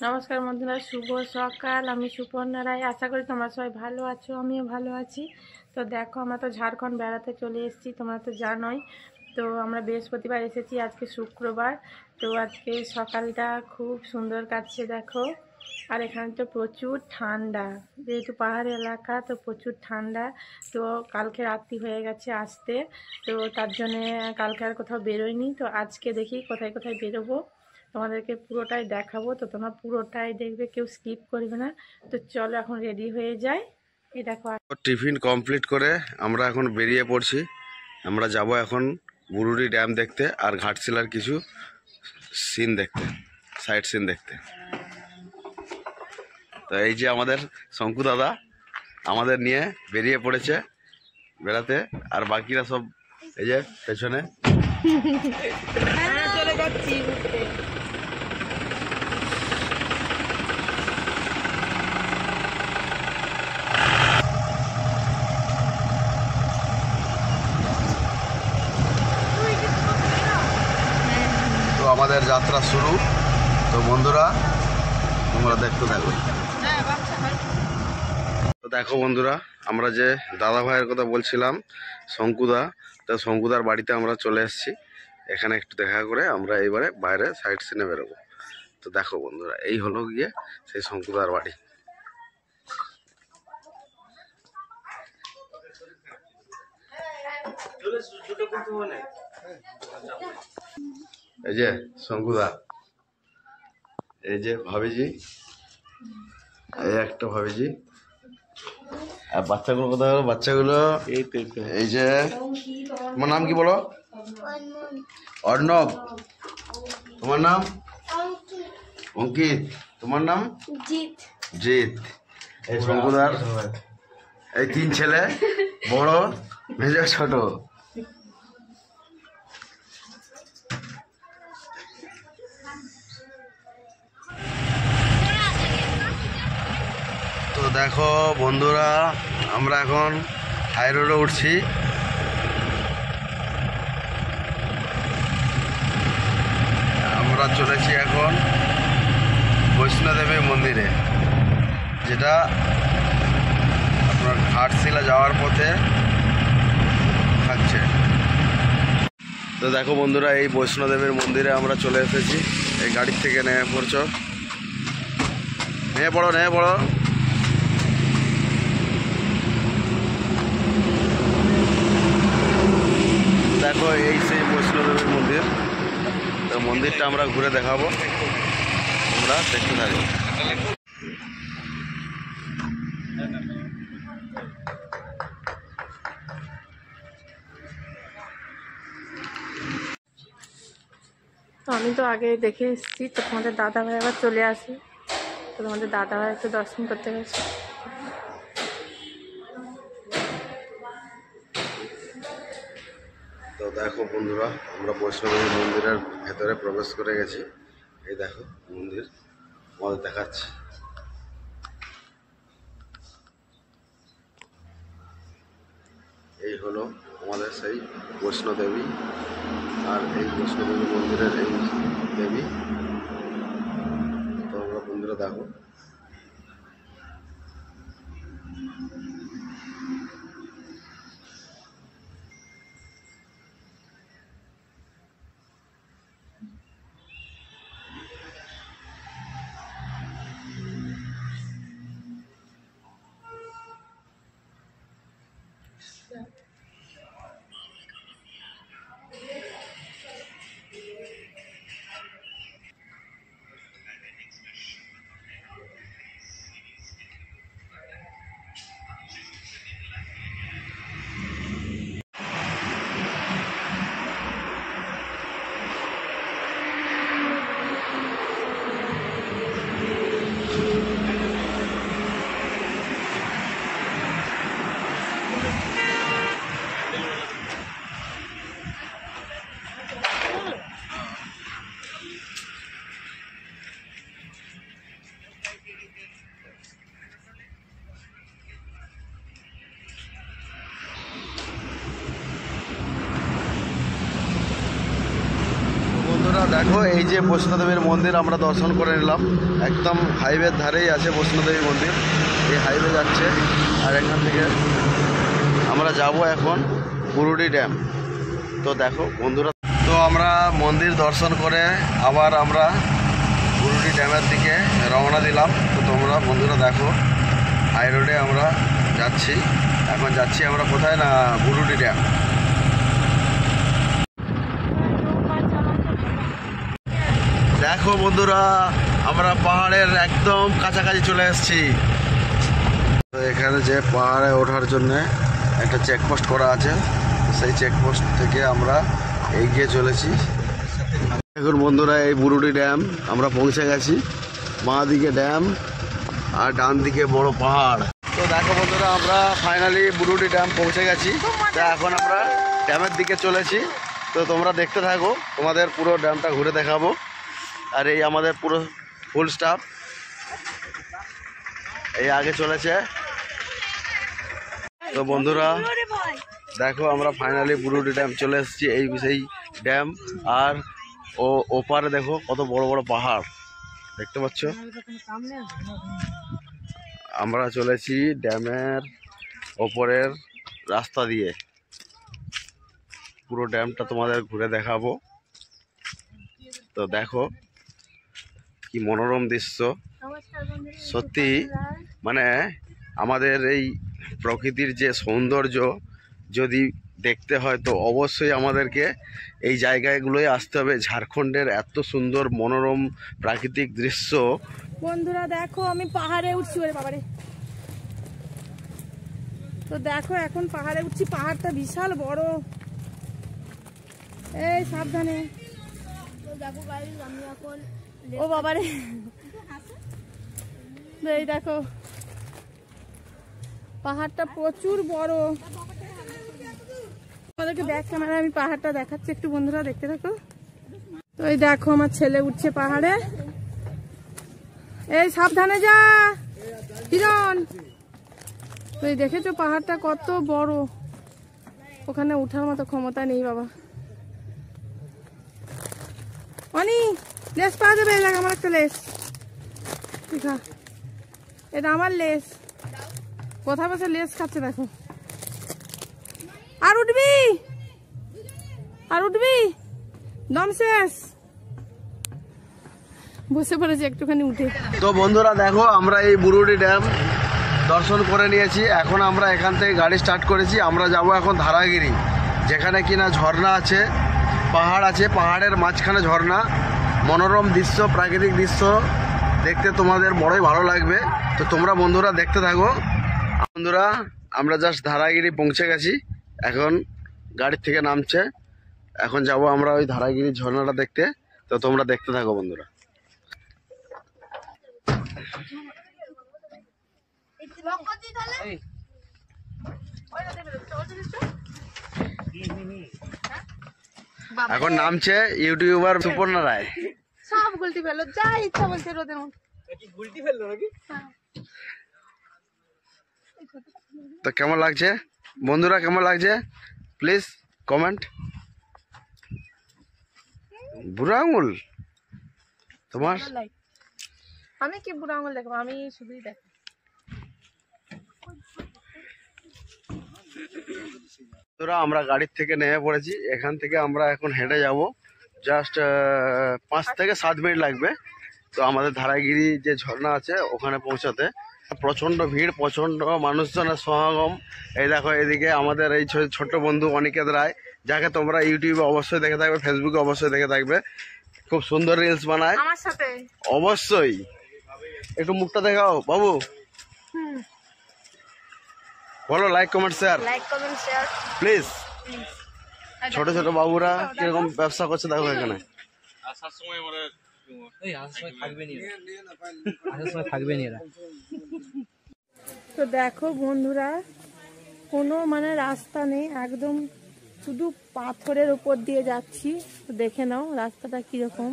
নমস্কার বন্ধুরা, শুভ সকাল। আমি সুপর্ণা রায়। আশা করি তোমরা সবাই ভালো আছো, আমিও ভালো আছি। তো দেখো, আমরা তো ঝাড়খণ্ড বেড়াতে চলে এসেছি, তোমরা তো জানোই। তো আমরা বৃহস্পতিবার এসেছি, আজকে শুক্রবার। তো আজকে সকালটা খুব সুন্দর কাটছে দেখো। আর এখানে তো প্রচুর ঠান্ডা, যেহেতু পাহাড়ি এলাকা তো প্রচুর ঠান্ডা। তো কালকে রাত্রি হয়ে গেছে আসতে, তো তার জন্যে কালকে আর কোথাও বেরোয়নি। তো আজকে দেখি কোথায় কোথায় বেরোবো, তোমাদেরকে পুরোটাই দেখাবো। তো তোমরা পুরোটাই দেখবে, কেউ স্কিপ করবে না। তো চলো এখন রেডি হয়ে যাই। এই দেখো। টিফিন কমপ্লিট করে আমরা এখন বেরিয়ে পড়ছি। আমরা যাব এখন বুরুডি ড্যাম দেখতে আর ঘাটশিলার কিছু সিন দেখতে, সাইড সিন দেখতে। তো এই যে আমাদের শঙ্কু দাদা আমাদের নিয়ে বেরিয়ে পড়েছে বেড়াতে, আর বাকিরা সব এই যে পেছনে চলে যাচ্ছি ঘুরতে। তো আমাদের যাত্রা শুরু। তো বন্ধুরা তোমরা দেখতে থাকো। তো দেখো বন্ধুরা, আমরা যে দাদা ভাইয়ের কথা বলছিলাম শঙ্কুদা, তো শঙ্কুদার বাড়িতে আমরা চলে এসেছি। এখানে একটু দেখা করে আমরা এইবারে বাইরে সাইড সিনে বেরোবো। তো দেখো বন্ধুরা, এই হলো গিয়ে সেই শঙ্কুদার বাড়ি। এই যে শঙ্কুদা, এই যে ভাবিজি, এই একটা ভাবিজি, আর বাচ্চাগুলো কোথায় গেল? বাচ্চাগুলো এই যে, তোমার নাম কি বলো? অর্ণব। তোমার নাম? অঙ্কিত। তোমার নাম? জিৎ। জিৎ। এই শঙ্কুদার এই 3 ছেলে, বড়, মেজো, ছোট। তো দেখো বন্ধুরা, আমরা এখন হাই রোডে উঠছি। আমরা চলেছি এখন বৈষ্ণোদেবী মন্দিরে, যেটা আপনার ঘাটশিলা যাওয়ার পথে থাকছে। তো দেখো বন্ধুরা, এই বৈষ্ণোদেবীর মন্দিরে আমরা চলে এসেছি। এই গাড়ির থেকে নেমে পড়ছো, নেমে পড়ো, নেমে পড়ো। দেখো এই সেই বৈষ্ণোদেবীর মন্দির। তো মন্দিরটা আমরা ঘুরে দেখাবো, তোমরা দেখতে থাকো। তো আমি তো আগে দেখে এসেছি, তো তোমাদের দাদা ভাই আবার চলে আসি। তো তোমাদের দাদা ভাই একটু দর্শন করতে গেছে। তো দেখো বন্ধুরা, আমরা বৈষ্ণোদেবী মন্দিরের ভেতরে প্রবেশ করে গেছি। এই দেখো মন্দির আমাদের দেখাচ্ছি। এই হলো আমাদের সেই বৈষ্ণোদেবী, আর এই বৈষ্ণোদেবী মন্দিরের এই দেবী। তো আমরা বন্ধুরা দেখো। দেখো এই যে বৈষ্ণোদেবীর মন্দির আমরা দর্শন করে নিলাম, একদম হাইওয়ের ধারেই আছে বৈষ্ণোদেবী মন্দির। এই হাইওয়ে যাচ্ছে, আর এখান থেকে আমরা যাব এখন বুরুডি ড্যাম। তো দেখো বন্ধুরা, তো আমরা মন্দির দর্শন করে আবার আমরা বুরুডি ড্যামের দিকে রওনা দিলাম। তো তোমরা বন্ধুরা দেখো, হাই রোডে আমরা যাচ্ছি, এখন যাচ্ছি আমরা কোথায় না বুরুডি ড্যাম। দেখো বন্ধুরা, আমরা পাহাড়ের একদম কাছাকাছি চলে এসেছি। তো এখানে যে পাহাড়ে ওঠার জন্য একটা চেকপোস্ট করা আছে, সেই চেকপোস্ট থেকে আমরা এগিয়ে চলেছি। এখন বন্ধুরা এই বুরুডি ড্যাম আমরা পৌঁছে গেছি। বাঁ দিকে ড্যাম আর ডান দিকে বড় পাহাড়। তো দেখো বন্ধুরা, আমরা ফাইনালি বুরুডি ড্যাম পৌঁছে গেছি। তো এখন আমরা ড্যামের দিকে চলেছি। তো তোমরা দেখতে থাকো, তোমাদের পুরো ড্যামটা ঘুরে দেখাবো। আর এই আমাদের পুরো ফুল স্টাফ এই আগে চলেছে। তো বন্ধুরা দেখো, আমরা ফাইনালি বুরুডি ড্যাম চলে এসেছি। এই সেই ড্যাম, আর ওপারে দেখো কত বড় বড় পাহাড় দেখতে পাচ্ছ। আমরা চলেছি ড্যামের ওপরের রাস্তা দিয়ে, পুরো ড্যামটা তোমাদের ঘুরে দেখাবো। তো দেখো কি মনোরম দৃশ্য, সত্যি মানে আমাদের এই প্রকৃতির যে সৌন্দর্য যদি দেখতে হয় তো অবশ্যই আমাদেরকে এই জায়গাগুলোয় আসতে হবে। ঝাড়খণ্ডের এত সুন্দর মনোরম প্রাকৃতিক দৃশ্য। বন্ধুরা দেখো, আমি পাহাড়ে উঠছি। ওরে বাবারে, তো দেখো এখন পাহাড়ে উঠছি। পাহাড়টা বিশাল বড়, এই সাবধানে। দেখো গাইস, আমি এখন ও বাবারে, এই দেখো পাহাড়টা প্রচুর বড়। আমাদেরকে ব্যাক ক্যামেরা আমি পাহাড়টা দেখাচ্ছি, একটু বন্ধুরা দেখতে থাকো। তো এই দেখো আমার ছেলে উঠছে পাহাড়ে। এই সাবধানে যা কিরণ। তো এই দেখেছো পাহাড়টা কত বড়, ওখানে উঠার মতো ক্ষমতা নেই বাবা। অনি লেস পাওয়া যাবে? এই দেখ আমার একটা লেস, এটা আমার লেস। কোথায় বসে লেস খাচ্ছে দেখো। আর উঠবি, আর উঠবি, দম শেষ। বসে পড়েছে একটুখানি উঠে। তো বন্ধুরা দেখো, আমরা এই বুরুডি ড্যাম দর্শন করে নিয়েছি। এখন আমরা এখান থেকে গাড়ি স্টার্ট করেছি। আমরা যাব এখন ধারাগিরি, যেখানে কিনা ঝর্ণা আছে, পাহাড় আছে, পাহাড়ের মাঝখানে ঝর্ণা। মনোরম দৃশ্য, প্রাকৃতিক দৃশ্য দেখতে তোমাদের বড়ই ভালো লাগবে। তো তোমরা বন্ধুরা দেখতে থাকো। বন্ধুরা আমরা জাস্ট ধারাগিরি পৌঁছে গেছি, এখন গাড়ির থেকে নামছে। এখন যাব আমরা ওই ধারাগিরি ঝর্ণাটা দেখতে। তো তোমরা দেখতে থাকো বন্ধুরা। এখন নামছে ইউটিউবার সুপর্ণা রায়। সব গুলতি ফেললো, যা ইচ্ছা বলছে রোদের মধ্যে। গুলতি ফেললো নাকি? তো কেমন লাগছে বন্ধুরা, কেমন লাগছে প্লিজ কমেন্ট। বুড়ো আঙুল তোমার? আমি কি বুড়ো আঙুল দেখবো? আমি শুধুই দেখ। আমরা গাড়ির থেকে নেমে পড়েছি। এখান থেকে আমরা এখন হেঁটে যাব, জাস্ট 5 থেকে 7 মিনিট লাগবে। তো আমাদের ধারাগিরি যে ঝর্ণা আছে ওখানে পৌঁছাতে প্রচণ্ড ভিড়, প্রচণ্ড মানুষজনের সমাগম। এই দেখো এদিকে আমাদের এই ছোট্ট বন্ধু অনিকেত রায়, যাকে তোমরা ইউটিউবে অবশ্যই দেখে থাকবে, ফেসবুকে অবশ্যই দেখে থাকবে। খুব সুন্দর রিলস বানায় আমার সাথে। অবশ্যই একটু মুখটা দেখাও বাবু, বলো লাইক কমেন্ট শেয়ার প্লিজ। ছোট ছোট বাবুরা কিরকম ব্যবসা করছে দেখো এখানে। তো দেখো বন্ধুরা, কোনো মানে রাস্তা নেই, একদম শুধু পাথরের উপর দিয়ে যাচ্ছি। তো দেখে নাও রাস্তাটা কিরকম।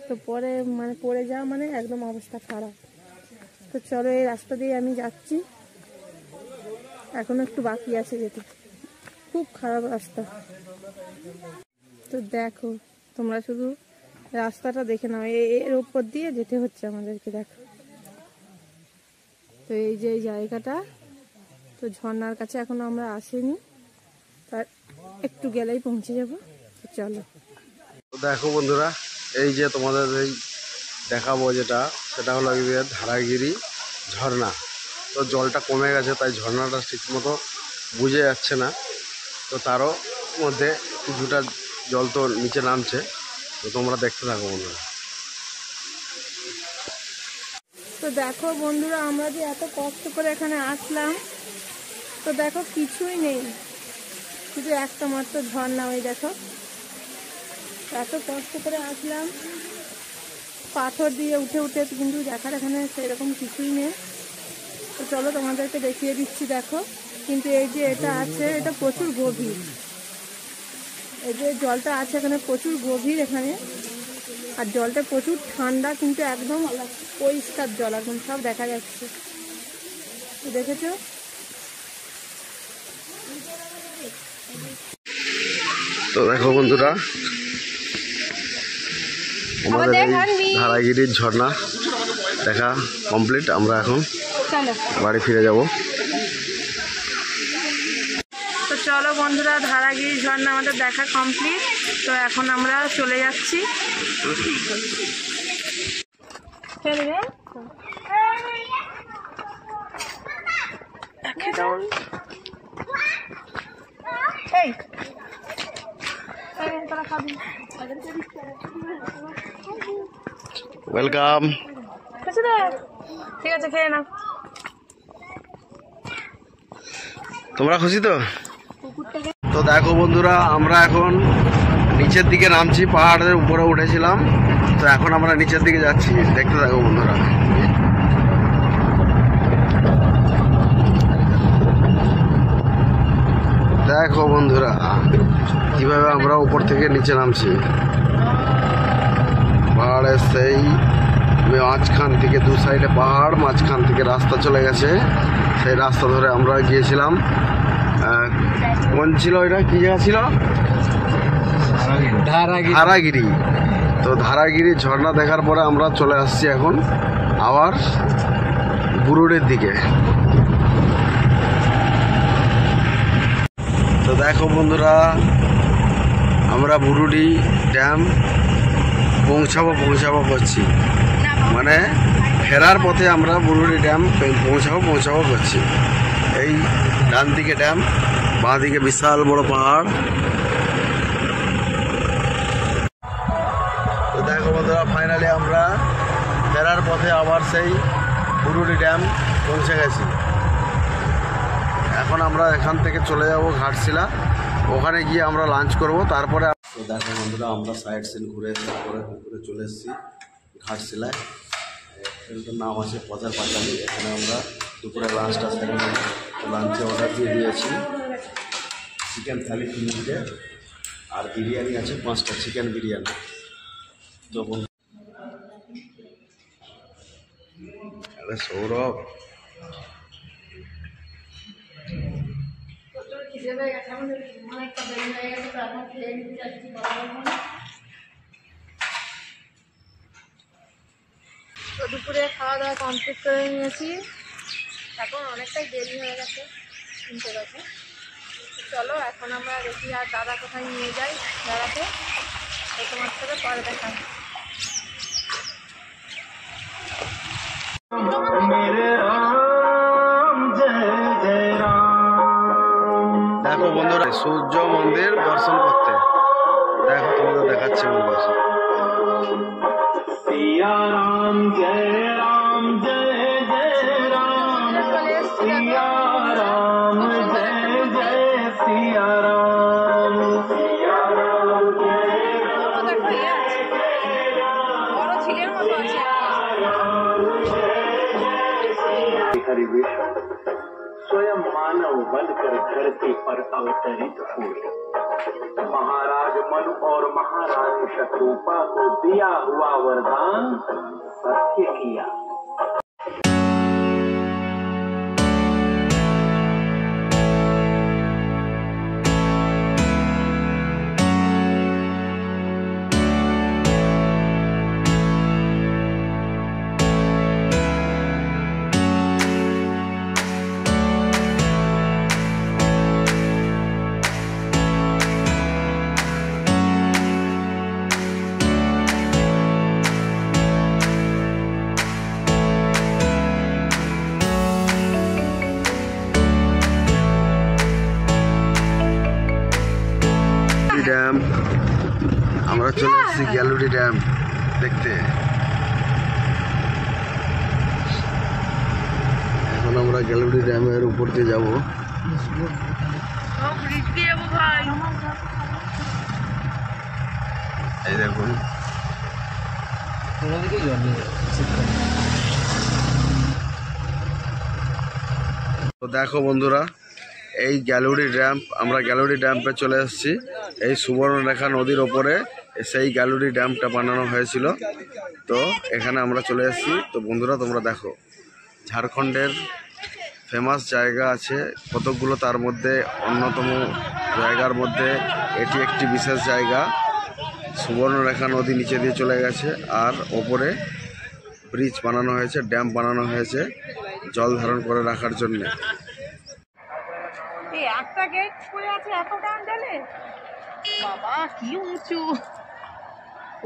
তো পরে মানে পড়ে যাওয়া মানে একদম অবস্থা খারাপ। তো চলো এই রাস্তা দিয়ে আমি যাচ্ছি, এখনো একটু বাকি আছে যেতে, খুব খারাপ রাস্তা। তো দেখো তোমরা শুধু রাস্তাটা দেখে নাও, এর উপর দিয়ে যেতে হচ্ছে আমাদেরকে। দেখো তো এই যে এই জায়গাটা, তো ঝর্ণার কাছে এখনো আমরা আসিনি, তার একটু গেলেই পৌঁছে যাব। তো চলো। তো দেখো বন্ধুরা, এই যে তোমাদের এই দেখাবো যেটা, সেটা হলো এই যে ধারাগিরি ঝর্ণা। তো জলটা কমে গেছে, তাই ঝর্ণাটা ঠিক মতো বুঝে যাচ্ছে না। তো তারও মধ্যে কিছুটা জল তো নিচে নামছে, তো তোমরা দেখতে থাকো বন্ধুরা। তো দেখো বন্ধুরা, আমরা যে এত কষ্ট করে এখানে আসলাম, তো দেখো কিছুই নেই, শুধু একটা মাত্র ঝর্ণা। ওই দেখো, এত কষ্ট করে আসলাম পাথর দিয়ে উঠে উঠে, কিন্তু দেখার এখানে সেরকম কিছুই নেই। তো চলো তোমাদেরকে দেখিয়ে দিচ্ছি। দেখো, কিন্তু এই যে এটা আছে, এটা প্রচুর গভীর। এই যে জলটা আছে এখানে প্রচুর গভীর এখানে, আর জলটা প্রচুর ঠান্ডা, কিন্তু একদম পরিষ্কার জল, একদম সব দেখা যাচ্ছে। দেখেছো? তো দেখো বন্ধুরা, আমাদের এই ধারাগিরির ঝর্ণা দেখা কমপ্লিট। আমরা এখন বাড়ি ফিরে যাব। তো চলো বন্ধুরা, ধারাগিরি ঝর্ণা আমাদের দেখা কমপ্লিট। তো এখন আমরা চলে যাচ্ছি। ওয়েলকাম। ঠিক আছে, খেয়ে নাও। তোমরা খুশি তো? তো দেখো বন্ধুরা, আমরা এখন নিচের দিকে নামছি। পাহাড়ের উপরে উঠেছিলাম, তো এখন আমরা নিচের দিকে যাচ্ছি। দেখতে থাকো বন্ধুরা। দেখো বন্ধুরা, কিভাবে আমরা উপর থেকে নিচে নামছি। পাহাড়ের সেই মাঝখান থেকে, দু সাইডে পাহাড়, মাঝখান থেকে রাস্তা চলে গেছে। সেই রাস্তা ধরে আমরা গিয়েছিলাম, কোন ছিল এটা, কি জায়গা ছিল? ধারাগিরি। তো ধারাগিরি ঝর্ণা দেখার পরে আমরা চলে আসছি এখন আবার বুরুডির দিকে। তো দেখো বন্ধুরা, আমরা বুরুডি ড্যাম পৌঁছাবো করছি, মানে ফেরার পথে আমরা বুরুডি ড্যাম পৌঁছাবো করছি। এই ডান দিকে ড্যাম, বাঁ দিকে বিশাল বড় পাহাড়। তো দেখো বন্ধুরা, ফাইনালি আমরা ফেরার পথে আবার সেই বুরুডি ড্যাম পৌঁছে গেছি। এখন আমরা এখান থেকে চলে যাব ঘাটশিলা, ওখানে গিয়ে আমরা লাঞ্চ করব। তারপরে তো দেখো বন্ধুরা, আমরা সাইড সিন ঘুরে তারপরে পুকুরে চলে এসেছি ঘাটশিলায়। এটার নাম আছে পথের পাঁচালী। এখানে আমরা দুপুরে লাঞ্চটা সেরে লাঞ্চে অর্ডার দিয়ে দিয়েছি চিকেন থালি 3 প্লেট, আর বিরিয়ানি আছে 5টা চিকেন বিরিয়ানি। তো সৌরভ, তো দুপুরে খাওয়া দাওয়া কমপ্লিট করে নিয়েছি, এখন অনেকটাই দেরি হয়ে গেছে, 3টে বাজে। চলো এখন আমরা দেখি আর দাদা কোথায় নিয়ে যাই বেড়াতে, তোমার সাথে পরে দেখা। দেখো বন্ধুরা, সূর্য মন্দির দর্শন করতে, দেখো তোমাদের দেখাচ্ছি মন্দির। सिया राम जय राम जय जय राम, सिया राम जय जय सिया राम, सिया राम जय हरि विष्णु स्वयं मानव बनकर धरती पर अवतरित हुए। महाराज मनु और महारानी शत्रुपा को दिया हुआ वरदान सत्य किया। চলে এসেছি গ্যালুরি ড্যাম দেখতে। এখন আমরা গ্যালুরি ড্যামের উপর দিয়ে যাবো। এই দেখুন তো দেখো বন্ধুরা, এই গ্যালুরি ড্যাম, আমরা গ্যালুরি ড্যাম্পে চলে এসেছি। এই সুবর্ণরেখা নদীর ওপরে সেই গ্যালুরি ড্যামটা বানানো হয়েছিল। তো এখানে আমরা চলে এসেছি। তো বন্ধুরা তোমরা দেখো, ঝাড়খণ্ডের ফেমাস জায়গা আছে কতকগুলো, তার মধ্যে অন্যতম জায়গার মধ্যে এটি একটি বিশেষ জায়গা। সুবর্ণরেখা নদী নিচে দিয়ে চলে গেছে, আর ওপরে ব্রিজ বানানো হয়েছে, ড্যাম বানানো হয়েছে জল ধারণ করে রাখার জন্য। একটা গেট পড়ে আছে, এত টান ঢালে বাবা, কি উঁচু।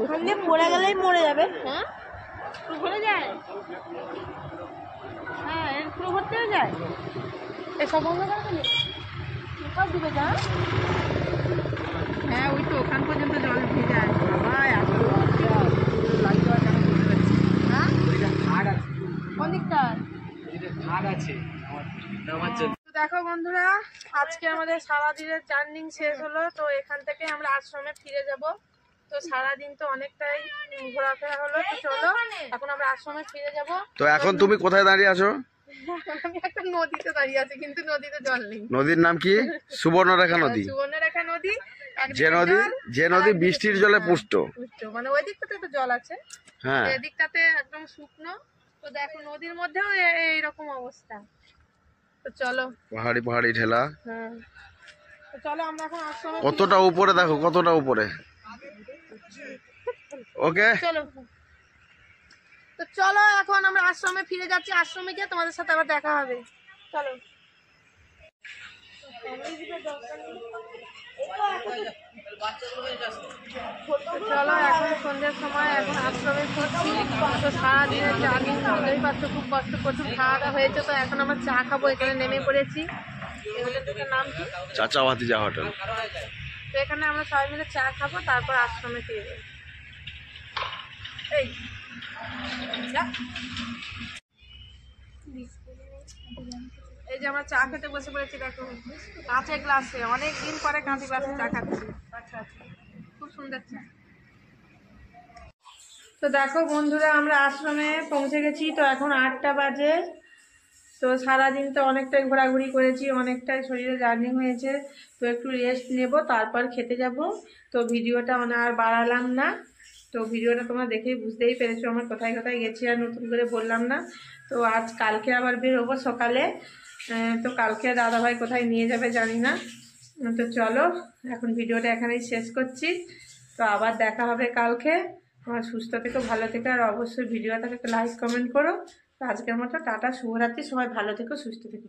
ওখান দিয়ে পড়ে গেলেই মরে যাবে। হ্যাঁ, পুরো ভরে যায়। হ্যাঁ, এর পুরো ভরতেও যায়। এসব বন্ধ করে দিলে সব ডুবে যায়। হ্যাঁ, ওই তো ওখান পর্যন্ত জল উঠে যায়। বাবা, এত হ্যাঁ, কোন দিকটা দেখো বন্ধুরা, আজকে আমাদের সারাদিনের জার্নি শেষ হলো। তো এখান থেকে আমরা আশ্রমে ফিরে যাব। তো সারাদিন তো অনেকটাই ঘোরাফেরা হলো। তো চলো এখন আমরা আশ্রমে ফিরে যাব। তো এখন তুমি কোথায় দাঁড়িয়ে আছো? আমি একটা নদীতে দাঁড়িয়ে আছি, কিন্তু নদীতে জল নেই। নদীর নাম কি? সুবর্ণরেখা নদী। সুবর্ণরেখা নদী, যে নদী বৃষ্টির জলে পুষ্ট। মানে ওই দিকটাতে তো জল আছে, হ্যাঁ, এদিকটাতে একদম শুকনো। তো দেখো নদীর মধ্যেও এইরকম অবস্থা। তো চলো, পাহাড়ি ঠেলা। হ্যাঁ, তো চলো আমরা এখন আশ্রমে কতটা উপরে দেখো, কতটা উপরে। ওকে, চলো। তো চলো এখন আমরা আশ্রমে ফিরে যাচ্ছি। আশ্রমে গিয়ে তোমাদের সাথে আবার দেখা হবে। চলো। চলো, এখন সন্ধ্যের সময়, এখন আশ্রমে ফিরছি। তো সারাদিনের জার্নি বুঝতেই পারছো, খুব কষ্ট, প্রচুর খাওয়া দাওয়া হয়েছে। তো এখন আমরা চা খাবো, এখানে নেমে পড়েছি। এই হোটেলটার নাম কি? চাচা ভাতিজা হোটেল। তো এখানে আমরা সবাই মিলে চা খাবো, তারপর আশ্রমে ফিরে যাবো। এই এই যে আমরা চা খেতে বসে পড়েছি, দেখো কাঁচের গ্লাসে, অনেক দিন পরে কাঁচের গ্লাসে চা খাচ্ছি। খুব সুন্দর চা। তো দেখো বন্ধুরা, আমরা আশ্রমে পৌঁছে গেছি। তো এখন 8টা বাজে। তো সারাদিন তো অনেকটাই ঘোরাঘুরি করেছি, অনেকটাই শরীরে জার্নি হয়েছে। তো একটু রেস্ট নেব, তারপর খেতে যাব। তো ভিডিওটা আর বাড়ালাম না। তো ভিডিওটা তোমরা দেখেই বুঝতেই পেরেছো আমার কোথায় কোথায় গেছি, আর নতুন করে বললাম না। তো কালকে আবার বেরোবো সকালে। তো কালকে দাদাভাই কোথায় নিয়ে যাবে জানি না। তো চলো এখন ভিডিওটা এখানেই শেষ করছি। তো আবার দেখা হবে কালকে। আমার সুস্থ থেকো, ভালো থেকো, আর অবশ্যই ভিডিওটাকে লাইক কমেন্ট করো। তো আজকের মতো টাটা, শুভরাত্রি। সবাই ভালো থেকো, সুস্থ থেকো।